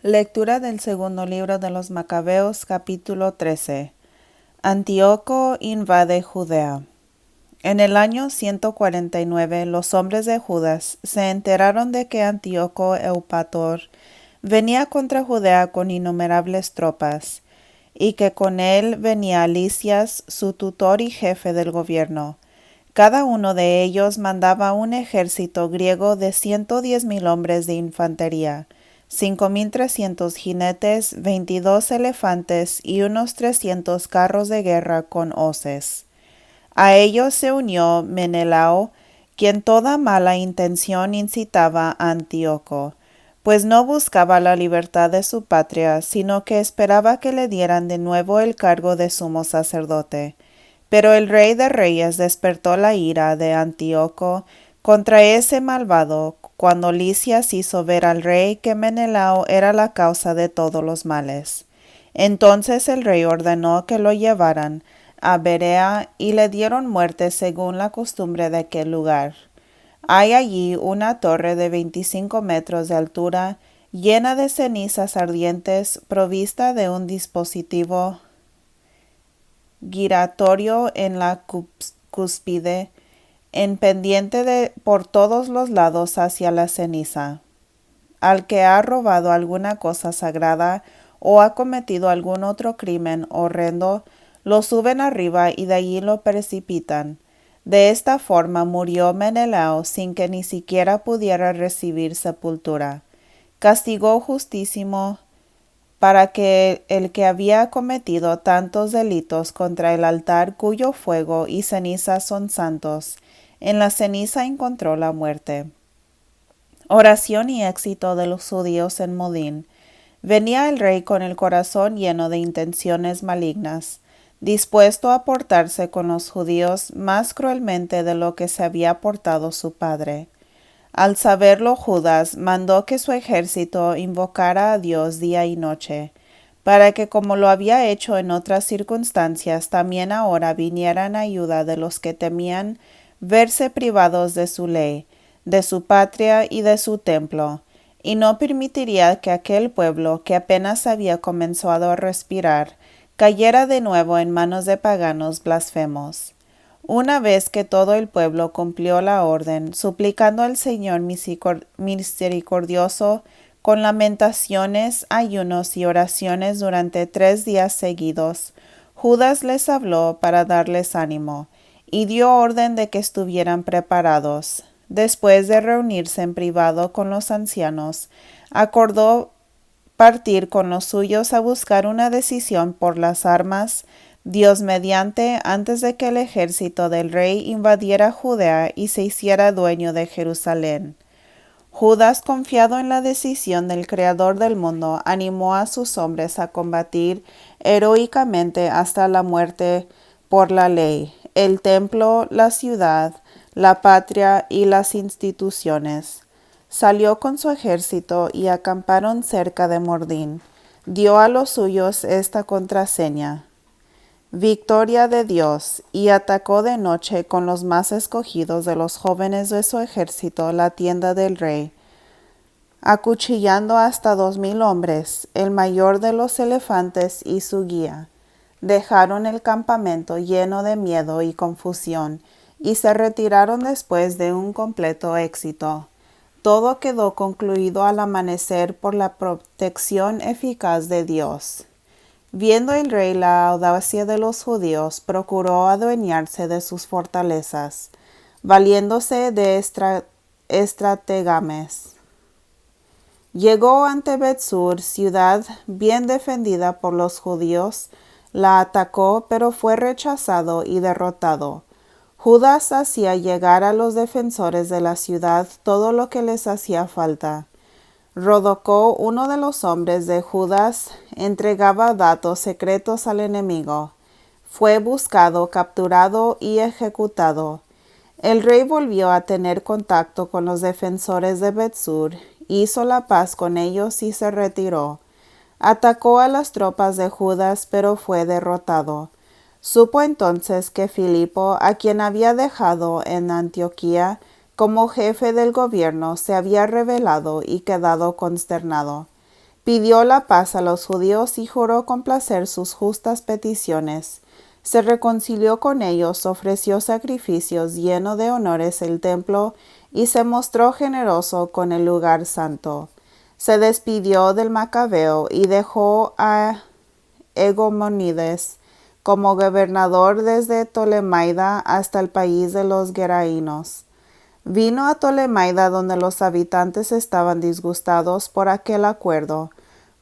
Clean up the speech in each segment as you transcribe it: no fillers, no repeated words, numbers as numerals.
Lectura del segundo libro de los Macabeos, capítulo 13. Antíoco invade Judea. En el año 149, los hombres de Judas se enteraron de que Antíoco Eupator venía contra Judea con innumerables tropas, y que con él venía Lisias, su tutor y jefe del gobierno. Cada uno de ellos mandaba un ejército griego de 110,000 hombres de infantería, 5,300 jinetes, 22 elefantes y unos 300 carros de guerra con hoces. A ellos se unió Menelao, quien toda mala intención incitaba a Antíoco, pues no buscaba la libertad de su patria, sino que esperaba que le dieran de nuevo el cargo de sumo sacerdote. Pero el rey de reyes despertó la ira de Antíoco contra ese malvado, cuando Lisias hizo ver al rey que Menelao era la causa de todos los males. Entonces el rey ordenó que lo llevaran a Berea y le dieron muerte según la costumbre de aquel lugar. Hay allí una torre de 25 metros de altura, llena de cenizas ardientes, provista de un dispositivo giratorio en la cúspide, en pendiente por todos los lados hacia la ceniza. Al que ha robado alguna cosa sagrada o ha cometido algún otro crimen horrendo, lo suben arriba y de allí lo precipitan. De esta forma murió Menelao sin que ni siquiera pudiera recibir sepultura. Castigó justísimo para que el que había cometido tantos delitos contra el altar cuyo fuego y ceniza son santos, en la ceniza encontró la muerte. Oración y éxito de los judíos en Modín. Venía el rey con el corazón lleno de intenciones malignas, dispuesto a portarse con los judíos más cruelmente de lo que se había portado su padre. Al saberlo Judas mandó que su ejército invocara a Dios día y noche, para que como lo había hecho en otras circunstancias, también ahora viniera en ayuda de los que temían verse privados de su ley, de su patria y de su templo, y no permitiría que aquel pueblo, que apenas había comenzado a respirar, cayera de nuevo en manos de paganos blasfemos. Una vez que todo el pueblo cumplió la orden, suplicando al Señor misericordioso, con lamentaciones, ayunos y oraciones durante 3 días seguidos, Judas les habló para darles ánimo, y dio orden de que estuvieran preparados. Después de reunirse en privado con los ancianos, acordó partir con los suyos a buscar una decisión por las armas, Dios mediante, antes de que el ejército del rey invadiera Judea y se hiciera dueño de Jerusalén. Judas, confiado en la decisión del Creador del mundo, animó a sus hombres a combatir heroicamente hasta la muerte por la ley, el templo, la ciudad, la patria y las instituciones. Salió con su ejército y acamparon cerca de Mordín. Dio a los suyos esta contraseña: Victoria de Dios, y atacó de noche con los más escogidos de los jóvenes de su ejército la tienda del rey, acuchillando hasta 2,000 hombres, el mayor de los elefantes y su guía. Dejaron el campamento lleno de miedo y confusión, y se retiraron después de un completo éxito. Todo quedó concluido al amanecer por la protección eficaz de Dios. Viendo el rey la audacia de los judíos, procuró adueñarse de sus fortalezas, valiéndose de estratagemas. Llegó ante Betsur, ciudad bien defendida por los judíos, la atacó, pero fue rechazado y derrotado. Judas hacía llegar a los defensores de la ciudad todo lo que les hacía falta. Rodocó, uno de los hombres de Judas, entregaba datos secretos al enemigo. Fue buscado, capturado y ejecutado. El rey volvió a tener contacto con los defensores de Betsur, hizo la paz con ellos y se retiró. Atacó a las tropas de Judas, pero fue derrotado. Supo entonces que Filipo, a quien había dejado en Antioquía como jefe del gobierno, se había rebelado y quedado consternado. Pidió la paz a los judíos y juró complacer sus justas peticiones. Se reconcilió con ellos, ofreció sacrificios, lleno de honores el templo y se mostró generoso con el lugar santo. Se despidió del Macabeo y dejó a Egomonides como gobernador desde Tolemaida hasta el país de los Geraínos. Vino a Tolemaida donde los habitantes estaban disgustados por aquel acuerdo,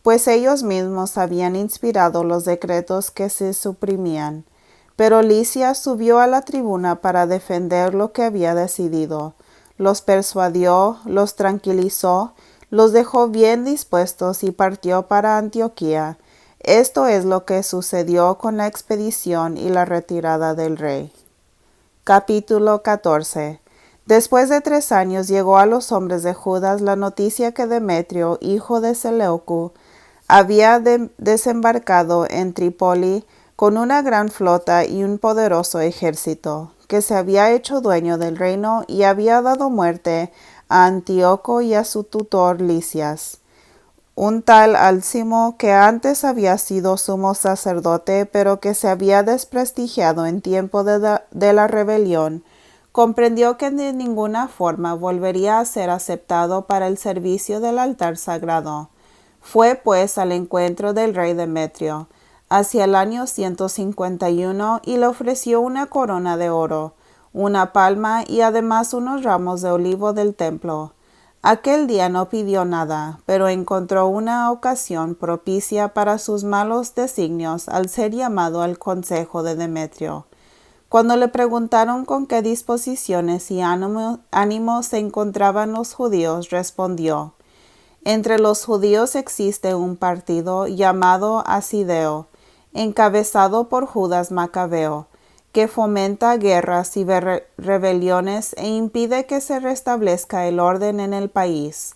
pues ellos mismos habían inspirado los decretos que se suprimían. Pero Lisias subió a la tribuna para defender lo que había decidido. Los persuadió, los tranquilizó, los dejó bien dispuestos y partió para Antioquía. Esto es lo que sucedió con la expedición y la retirada del rey. Capítulo 14. Después de 3 años llegó a los hombres de Judas la noticia que Demetrio, hijo de Seleuco, había desembarcado en Trípoli con una gran flota y un poderoso ejército, que se había hecho dueño del reino y había dado muerte a Antíoco y a su tutor Lisias. Un tal Álcimo, que antes había sido sumo sacerdote, pero que se había desprestigiado en tiempo de la rebelión, comprendió que de ninguna forma volvería a ser aceptado para el servicio del altar sagrado. Fue pues al encuentro del rey Demetrio, hacia el año 151, y le ofreció una corona de oro, una palma y además unos ramos de olivo del templo. Aquel día no pidió nada, pero encontró una ocasión propicia para sus malos designios al ser llamado al consejo de Demetrio. Cuando le preguntaron con qué disposiciones y ánimos se encontraban los judíos, respondió: entre los judíos existe un partido llamado Asideo, encabezado por Judas Macabeo, que fomenta guerras y rebeliones e impide que se restablezca el orden en el país.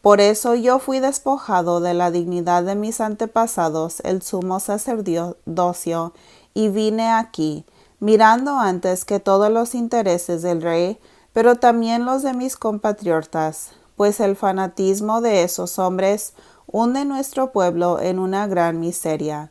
Por eso yo fui despojado de la dignidad de mis antepasados, el sumo sacerdocio, y vine aquí, mirando antes que todos los intereses del rey, pero también los de mis compatriotas, pues el fanatismo de esos hombres hunde nuestro pueblo en una gran miseria.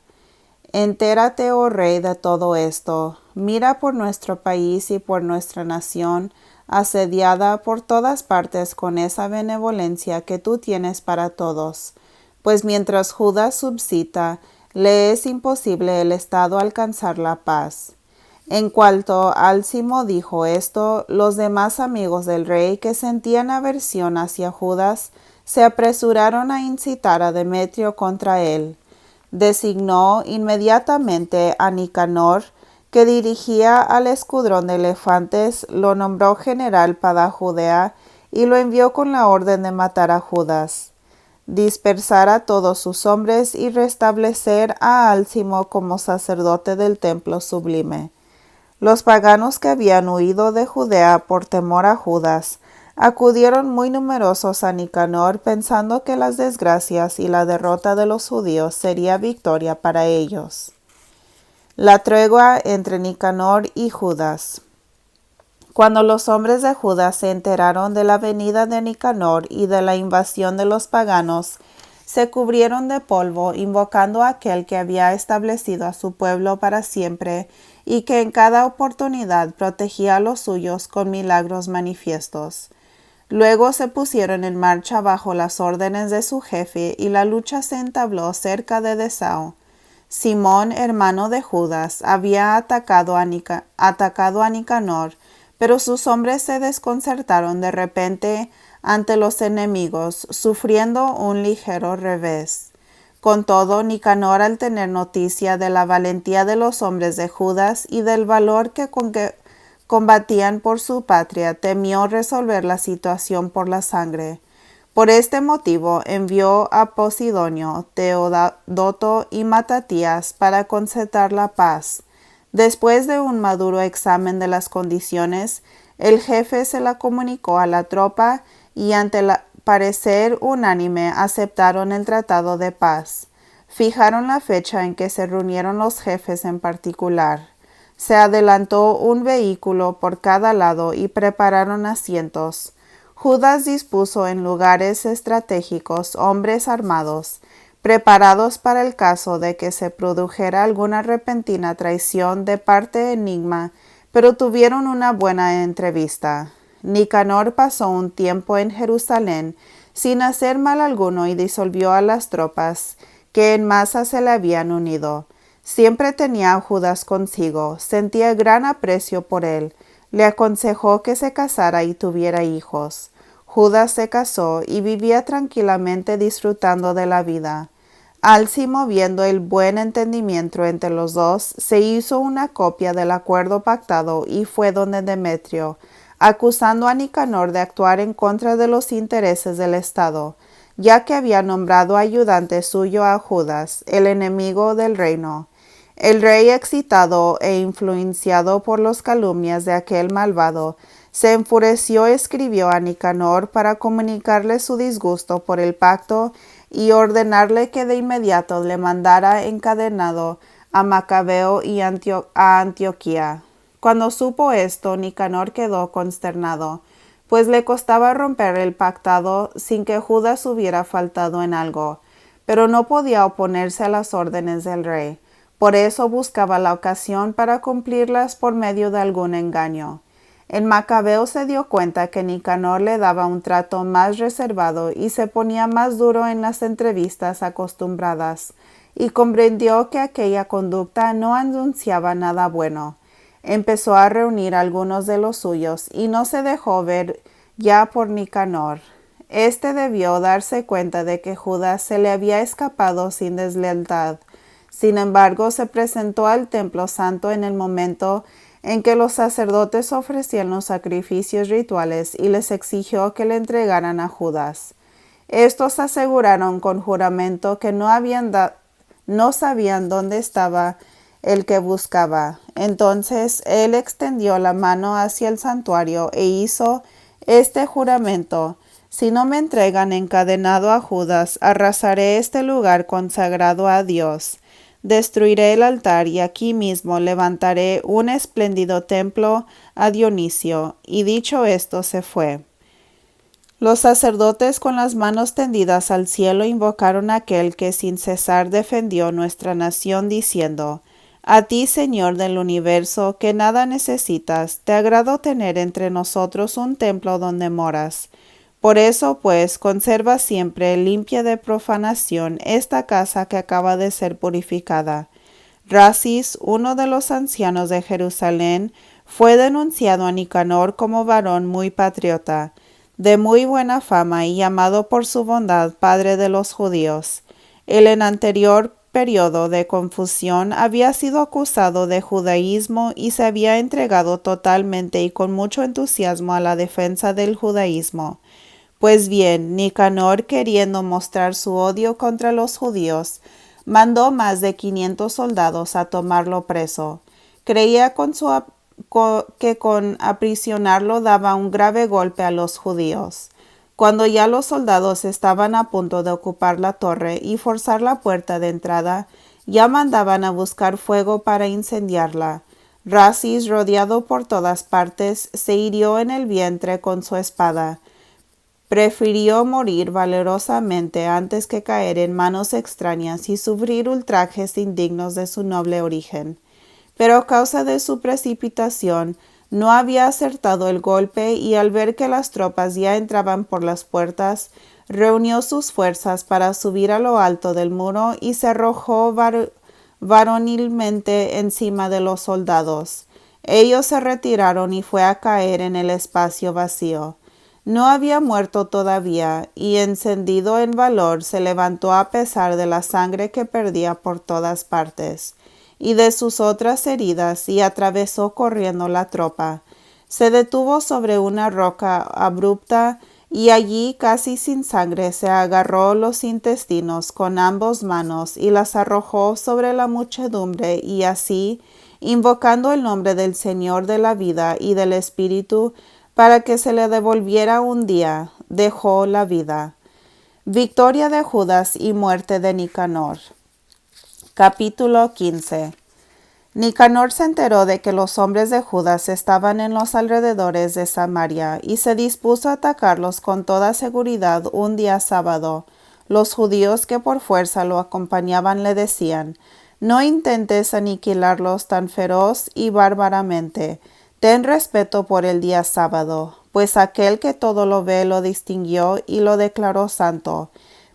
Entérate, oh rey, de todo esto. Mira por nuestro país y por nuestra nación, asediada por todas partes con esa benevolencia que tú tienes para todos. Pues mientras Judas subsista, le es imposible el Estado alcanzar la paz. En cuanto Álcimo dijo esto, los demás amigos del rey, que sentían aversión hacia Judas, se apresuraron a incitar a Demetrio contra él. Designó inmediatamente a Nicanor, que dirigía al escuadrón de elefantes, lo nombró general para Judea y lo envió con la orden de matar a Judas, dispersar a todos sus hombres y restablecer a Álcimo como sacerdote del templo sublime. Los paganos que habían huido de Judea por temor a Judas acudieron muy numerosos a Nicanor, pensando que las desgracias y la derrota de los judíos sería victoria para ellos. La tregua entre Nicanor y Judas. Cuando los hombres de Judas se enteraron de la venida de Nicanor y de la invasión de los paganos, se cubrieron de polvo, invocando a aquel que había establecido a su pueblo para siempre y que en cada oportunidad protegía a los suyos con milagros manifiestos. Luego se pusieron en marcha bajo las órdenes de su jefe y la lucha se entabló cerca de Desao. Simón, hermano de Judas, había atacado a Nicanor, pero sus hombres se desconcertaron de repente ante los enemigos, sufriendo un ligero revés. Con todo, Nicanor, al tener noticia de la valentía de los hombres de Judas y del valor que combatían por su patria, temió resolver la situación por la sangre. Por este motivo envió a Posidonio, Teodoto y Matatías para concertar la paz. Después de un maduro examen de las condiciones, el jefe se la comunicó a la tropa y ante el parecer unánime aceptaron el tratado de paz. Fijaron la fecha en que se reunieron los jefes en particular. Se adelantó un vehículo por cada lado y prepararon asientos. Judas dispuso en lugares estratégicos hombres armados, preparados para el caso de que se produjera alguna repentina traición de parte enigma, pero tuvieron una buena entrevista. Nicanor pasó un tiempo en Jerusalén sin hacer mal alguno y disolvió a las tropas que en masa se le habían unido. Siempre tenía a Judas consigo, sentía gran aprecio por él, le aconsejó que se casara y tuviera hijos. Judas se casó y vivía tranquilamente disfrutando de la vida. Alcimo, viendo el buen entendimiento entre los dos, se hizo una copia del acuerdo pactado y fue donde Demetrio, acusando a Nicanor de actuar en contra de los intereses del Estado, ya que había nombrado ayudante suyo a Judas, el enemigo del reino. El rey, excitado e influenciado por las calumnias de aquel malvado, se enfureció y escribió a Nicanor para comunicarle su disgusto por el pacto y ordenarle que de inmediato le mandara encadenado a Macabeo y a Antioquía. Cuando supo esto, Nicanor quedó consternado, pues le costaba romper el pactado sin que Judas hubiera faltado en algo, pero no podía oponerse a las órdenes del rey. Por eso buscaba la ocasión para cumplirlas por medio de algún engaño. El Macabeo se dio cuenta que Nicanor le daba un trato más reservado y se ponía más duro en las entrevistas acostumbradas, y comprendió que aquella conducta no anunciaba nada bueno. Empezó a reunir a algunos de los suyos y no se dejó ver ya por Nicanor. Este debió darse cuenta de que Judas se le había escapado sin deslealtad. Sin embargo, se presentó al templo santo en el momento en que los sacerdotes ofrecían los sacrificios rituales y les exigió que le entregaran a Judas. Estos aseguraron con juramento que no sabían dónde estaba el que buscaba. Entonces él extendió la mano hacia el santuario e hizo este juramento: si no me entregan encadenado a Judas, arrasaré este lugar consagrado a Dios. Destruiré el altar y aquí mismo levantaré un espléndido templo a Dionisio. Y dicho esto, se fue. Los sacerdotes, con las manos tendidas al cielo, invocaron a aquel que sin cesar defendió nuestra nación, diciendo: a ti, Señor del universo, que nada necesitas, te agrado tener entre nosotros un templo donde moras. Por eso, pues, conserva siempre limpia de profanación esta casa que acaba de ser purificada. Rasis, uno de los ancianos de Jerusalén, fue denunciado a Nicanor como varón muy patriota, de muy buena fama y llamado por su bondad padre de los judíos. Él en anterior periodo de confusión había sido acusado de judaísmo y se había entregado totalmente y con mucho entusiasmo a la defensa del judaísmo. Pues bien, Nicanor, queriendo mostrar su odio contra los judíos, mandó más de 500 soldados a tomarlo preso. Creía que con aprisionarlo daba un grave golpe a los judíos. Cuando ya los soldados estaban a punto de ocupar la torre y forzar la puerta de entrada, ya mandaban a buscar fuego para incendiarla. Rasis, rodeado por todas partes, se hirió en el vientre con su espada. Prefirió morir valerosamente antes que caer en manos extrañas y sufrir ultrajes indignos de su noble origen. Pero a causa de su precipitación, no había acertado el golpe y al ver que las tropas ya entraban por las puertas, reunió sus fuerzas para subir a lo alto del muro y se arrojó varonilmente encima de los soldados. Ellos se retiraron y fue a caer en el espacio vacío. No había muerto todavía, y encendido en valor se levantó a pesar de la sangre que perdía por todas partes, y de sus otras heridas, y atravesó corriendo la tropa. Se detuvo sobre una roca abrupta, y allí, casi sin sangre, se agarró los intestinos con ambas manos y las arrojó sobre la muchedumbre, y así, invocando el nombre del Señor de la vida y del Espíritu, para que se le devolviera un día, dejó la vida. Victoria de Judas y muerte de Nicanor. Capítulo 15. Nicanor se enteró de que los hombres de Judas estaban en los alrededores de Samaria y se dispuso a atacarlos con toda seguridad un día sábado. Los judíos que por fuerza lo acompañaban le decían: «No intentes aniquilarlos tan feroz y bárbaramente. Ten respeto por el día sábado, pues aquel que todo lo ve lo distinguió y lo declaró santo».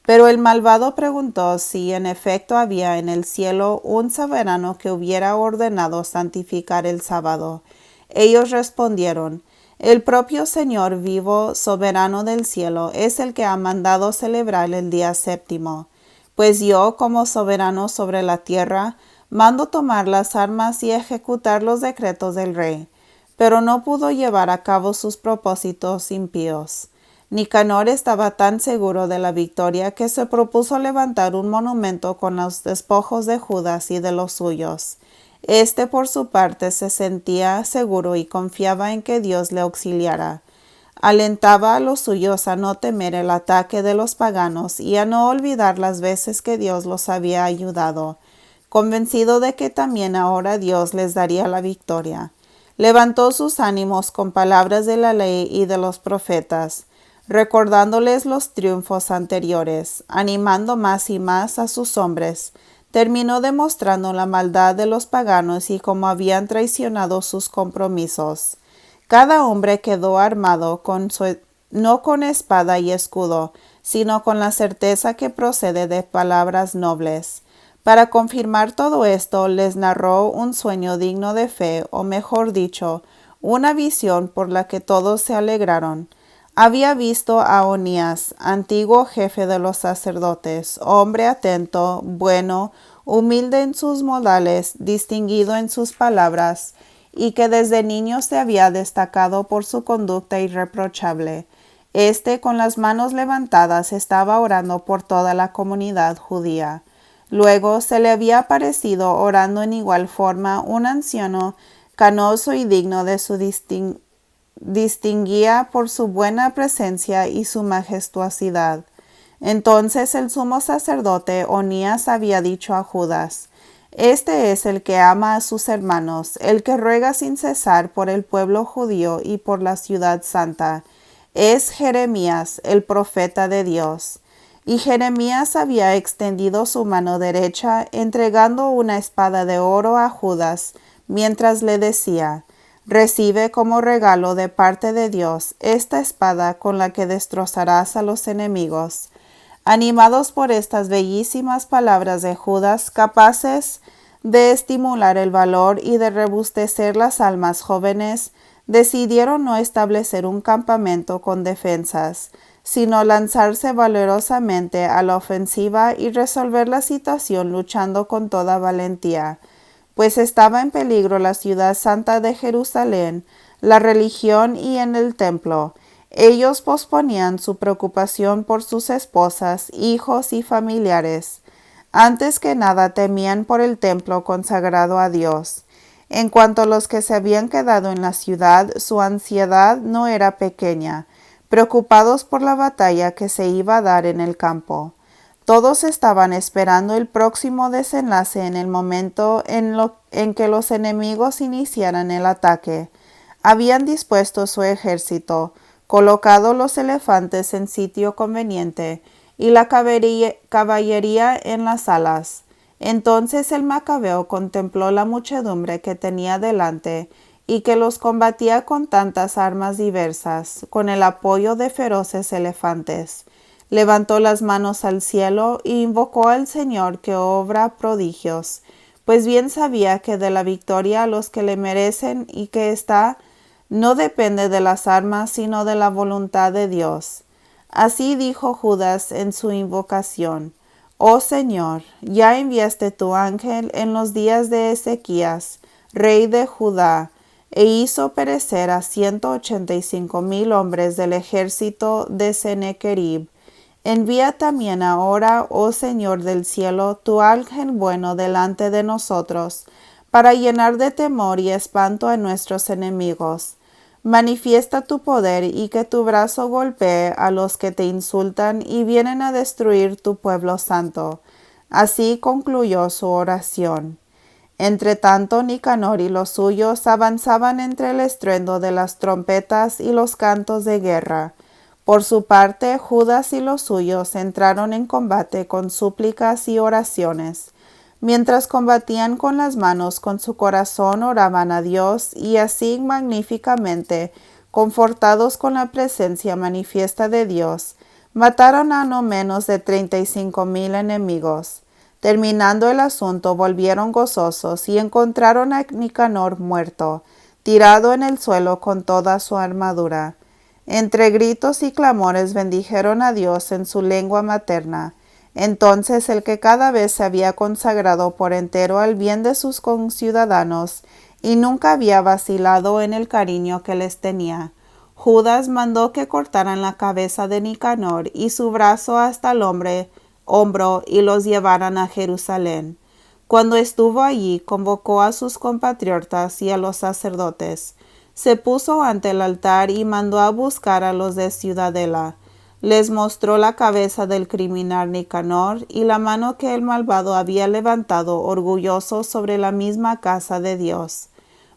Pero el malvado preguntó si en efecto había en el cielo un soberano que hubiera ordenado santificar el sábado. Ellos respondieron: «El propio Señor vivo, soberano del cielo, es el que ha mandado celebrar el día séptimo. Pues yo, como soberano sobre la tierra, mando tomar las armas y ejecutar los decretos del rey». Pero no pudo llevar a cabo sus propósitos impíos. Nicanor estaba tan seguro de la victoria que se propuso levantar un monumento con los despojos de Judas y de los suyos. Este, por su parte, se sentía seguro y confiaba en que Dios le auxiliara. Alentaba a los suyos a no temer el ataque de los paganos y a no olvidar las veces que Dios los había ayudado, convencido de que también ahora Dios les daría la victoria. Levantó sus ánimos con palabras de la ley y de los profetas, recordándoles los triunfos anteriores, animando más y más a sus hombres. Terminó demostrando la maldad de los paganos y cómo habían traicionado sus compromisos. Cada hombre quedó armado no con espada y escudo, sino con la certeza que procede de palabras nobles. Para confirmar todo esto, les narró un sueño digno de fe, o mejor dicho, una visión por la que todos se alegraron. Había visto a Onías, antiguo jefe de los sacerdotes, hombre atento, bueno, humilde en sus modales, distinguido en sus palabras, y que desde niño se había destacado por su conducta irreprochable. Con las manos levantadas, estaba orando por toda la comunidad judía. Luego se le había aparecido orando en igual forma un anciano canoso y digno de su distinguía por su buena presencia y su majestuosidad. Entonces el sumo sacerdote Onías había dicho a Judas: «Este es el que ama a sus hermanos, el que ruega sin cesar por el pueblo judío y por la ciudad santa. Es Jeremías, el profeta de Dios». Y Jeremías había extendido su mano derecha, entregando una espada de oro a Judas, mientras le decía: «Recibe como regalo de parte de Dios esta espada con la que destrozarás a los enemigos». Animados por estas bellísimas palabras de Judas, capaces de estimular el valor y de rebustecer las almas jóvenes, decidieron no establecer un campamento con defensas, sino lanzarse valerosamente a la ofensiva y resolver la situación luchando con toda valentía, pues estaba en peligro la ciudad santa de Jerusalén, la religión y en el templo. Ellos posponían su preocupación por sus esposas, hijos y familiares. Antes que nada temían por el templo consagrado a Dios. En cuanto a los que se habían quedado en la ciudad, su ansiedad no era pequeña, preocupados por la batalla que se iba a dar en el campo. Todos estaban esperando el próximo desenlace en el momento en que los enemigos iniciaran el ataque. Habían dispuesto su ejército, colocado los elefantes en sitio conveniente y la caballería en las alas. Entonces el macabeo contempló la muchedumbre que tenía delante y que los combatía con tantas armas diversas, con el apoyo de feroces elefantes. Levantó las manos al cielo e invocó al Señor que obra prodigios, pues bien sabía que de la victoria a los que le merecen y que ésta no depende de las armas, sino de la voluntad de Dios. Así dijo Judas en su invocación: «Oh Señor, ya enviaste tu ángel en los días de Ezequías, rey de Judá, e hizo perecer a 185,000 hombres del ejército de Sennacherib. Envía también ahora, oh Señor del cielo, tu ángel bueno delante de nosotros, para llenar de temor y espanto a nuestros enemigos. Manifiesta tu poder y que tu brazo golpee a los que te insultan y vienen a destruir tu pueblo santo». Así concluyó su oración. Entretanto, Nicanor y los suyos avanzaban entre el estruendo de las trompetas y los cantos de guerra. Por su parte, Judas y los suyos entraron en combate con súplicas y oraciones. Mientras combatían con las manos, con su corazón oraban a Dios, y así magníficamente, confortados con la presencia manifiesta de Dios, mataron a no menos de 35,000 enemigos. Terminando el asunto, volvieron gozosos y encontraron a Nicanor muerto, tirado en el suelo con toda su armadura. Entre gritos y clamores bendijeron a Dios en su lengua materna. Entonces el que cada vez se había consagrado por entero al bien de sus conciudadanos y nunca había vacilado en el cariño que les tenía, Judas mandó que cortaran la cabeza de Nicanor y su brazo hasta el hombro y los llevaran a Jerusalén. Cuando estuvo allí, convocó a sus compatriotas y a los sacerdotes. Se puso ante el altar y mandó a buscar a los de Ciudadela. Les mostró la cabeza del criminal Nicanor y la mano que el malvado había levantado orgulloso sobre la misma casa de Dios.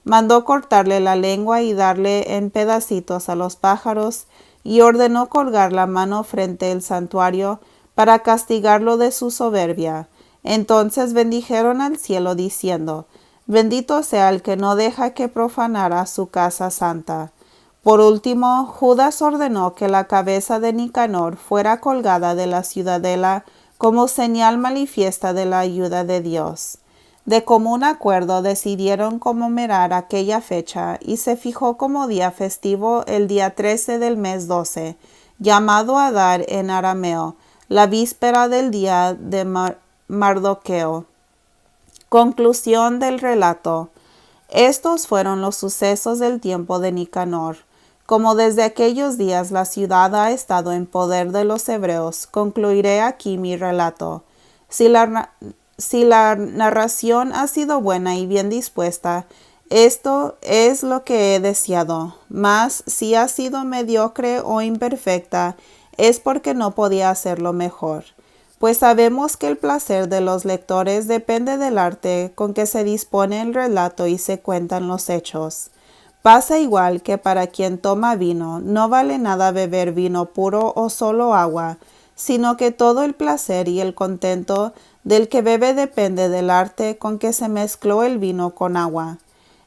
Mandó cortarle la lengua y darle en pedacitos a los pájaros, y ordenó colgar la mano frente al santuario para castigarlo de su soberbia. Entonces bendijeron al cielo diciendo: Bendito sea el que no deja que profanara su casa santa. Por último, Judas ordenó que la cabeza de Nicanor fuera colgada de la ciudadela como señal manifiesta de la ayuda de Dios. De común acuerdo decidieron conmemorar aquella fecha y se fijó como día festivo el día 13 del mes 12, llamado Adar en arameo, la víspera del día de Mardoqueo. Conclusión del relato. Estos fueron los sucesos del tiempo de Nicanor. Como desde aquellos días la ciudad ha estado en poder de los hebreos, concluiré aquí mi relato. Si la narración ha sido buena y bien dispuesta, esto es lo que he deseado. Mas si ha sido mediocre o imperfecta, es porque no podía hacerlo mejor. Pues sabemos que el placer de los lectores depende del arte con que se dispone el relato y se cuentan los hechos. Pasa igual que para quien toma vino, no vale nada beber vino puro o solo agua, sino que todo el placer y el contento del que bebe depende del arte con que se mezcló el vino con agua.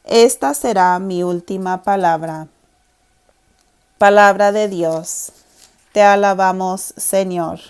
Esta será mi última palabra. Palabra de Dios. Te alabamos, Señor.